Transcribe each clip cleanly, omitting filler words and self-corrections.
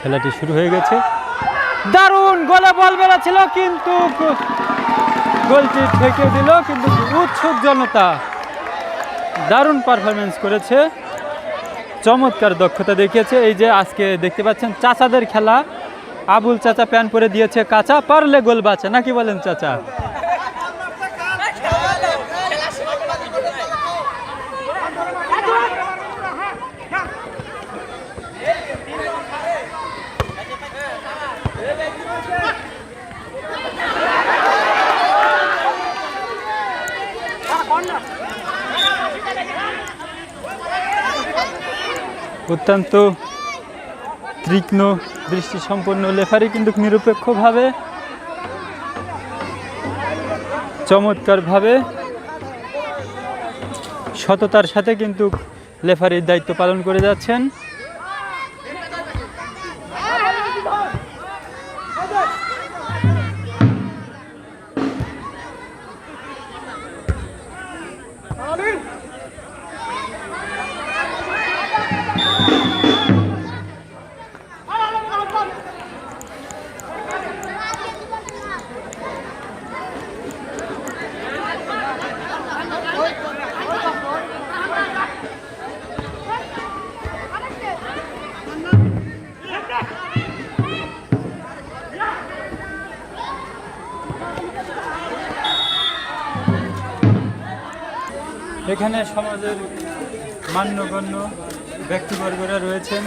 খেলাটি শুরু হয়ে গেছে। দারুণ গোলে বল বেড়াচ্ছিল, কিন্তু গোলটি ঠেকে দিল। কিন্তু উৎসুক জনতা দারুণ পারফরমেন্স করেছে, চমৎকার দক্ষতা দেখিয়েছে। এই যে আজকে দেখতে পাচ্ছেন চাচাদের খেলা, আবুল চাচা প্যান পরে দিয়েছে কাঁচা, পারলে গোল বাঁচে, নাকি বলেন চাচা? অত্যন্ত তীক্ষ্ণ দৃষ্টি সম্পন্ন রেফারি কিন্তু নিরপেক্ষভাবে চমৎকারভাবে সততার সাথে কিন্তু রেফারির দায়িত্ব পালন করে যাচ্ছেন। এখানে সমাজের মান্যগণ্য ব্যক্তিবর্গরা রয়েছেন।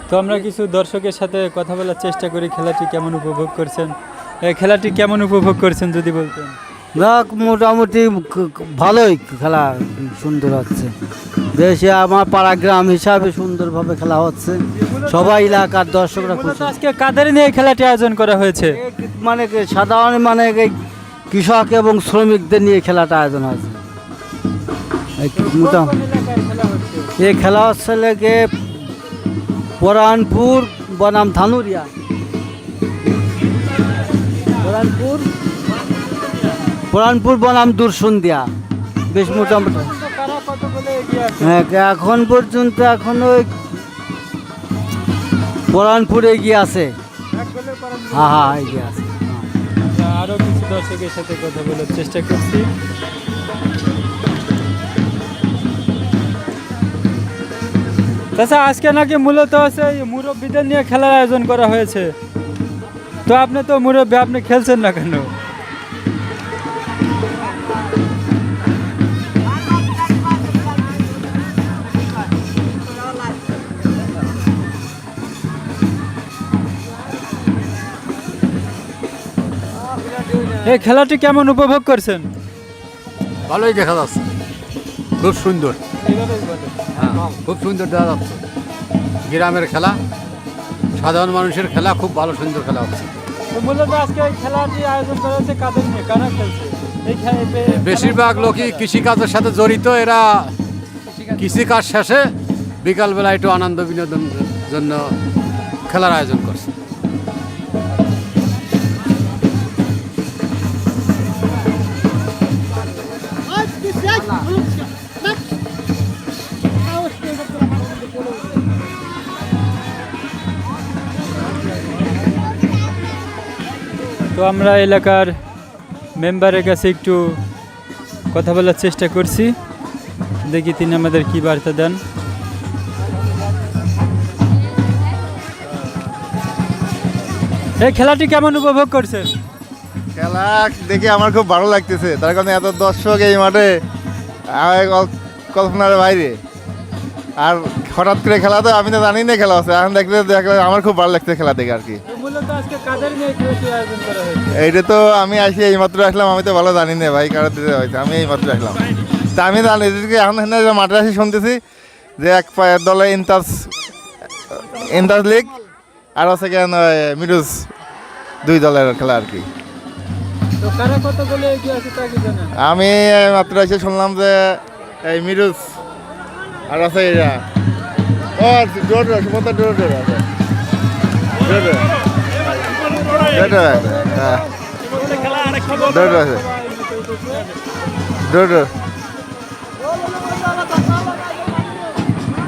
তো আমরা কিছু দর্শকের সাথে কথা বলার চেষ্টা করি, খেলাটি কেমন উপভোগ করছেন, খেলাটি কেমন উপভোগ করছেন যদি বলতেন। না, মোটামুটি ভালোই খেলা, সুন্দর হচ্ছে। দেশে আমার পাড়া গ্রাম হিসাবে সুন্দরভাবে খেলা হচ্ছে, সবাই এলাকার দর্শকরা খুশি। আজকে কাদের নিয়ে খেলাটি আয়োজন করা হয়েছে? মানে সাধারণ মানে কৃষক এবং শ্রমিকদের নিয়ে খেলাটা আয়োজন হয়েছে। এই খেলা হচ্ছে লেগে পরানপুর বনাম ধানুরিয়া, পরানপুর বনাম দুরসুন্দিয়া। বেশ মোটামুটি এখন পর্যন্ত এখন ওই পরানপুর এগিয়ে আছে। হ্যাঁ এগিয়ে আছে। আরো কিছু দর্শকের সাথে কথা বলার চেষ্টা করছি। তাছাড়া আজকে নাকি মূলত হচ্ছে মুরব্বীদের নিয়ে খেলার আয়োজন করা হয়েছে। তো আপনি তো মুরব্বী, আপনি খেলছেন না কেন? এই খেলাটি কেমন উপভোগ করছেন? ভালোই দেখা যাচ্ছে, খুব সুন্দর, খুব সুন্দর দেখা যাচ্ছে। গ্রামের খেলা, সাধারণ মানুষের খেলা, খুব ভালো সুন্দর খেলা হচ্ছে। মূলত আজকে এই খেলাটি আয়োজন করা হচ্ছে কাদের নিয়ে, কারা খেলছে? বেশিরভাগ লোকই কৃষিকাজের সাথে জড়িত। এরা কৃষিকাজ শেষে বিকালবেলা একটু আনন্দ বিনোদনের জন্য খেলার আয়োজন করছে। তো আমরা এলাকার মেম্বারের কাছে একটু কথা বলার চেষ্টা করছি, দেখি তিনি আমাদের কি বার্তা দেন। এই খেলাটি কেমন উপভোগ করছেন? খেলা দেখে আমার খুব ভালো লাগতেছে, তার কারণে এত দর্শক এই মাঠে কল্পনার বাইরে। আর হঠাৎ করে খেলা তো আমি তো জানি না খেলা আছে, এখন দেখলে আমার খুব ভালো লাগছে খেলা দেখে আর কি। এইটা তো আমি আসি এইমাত্র আসলাম, আমি তো ভালো জানি না ভাই কারা দিতে হয়েছে, আমি এইমাত্র আসলাম। তা আমি জানি এখন মাঠে আসি শুনতেছি যে এক দলে ইন্টাস লিগ আর হচ্ছে কেন মিরুজ, দুই দলের খেলা আর কি। আমি মাত্র এসে শুনলাম যে এই মিরুজ আর আছে এরা ডোর আছে।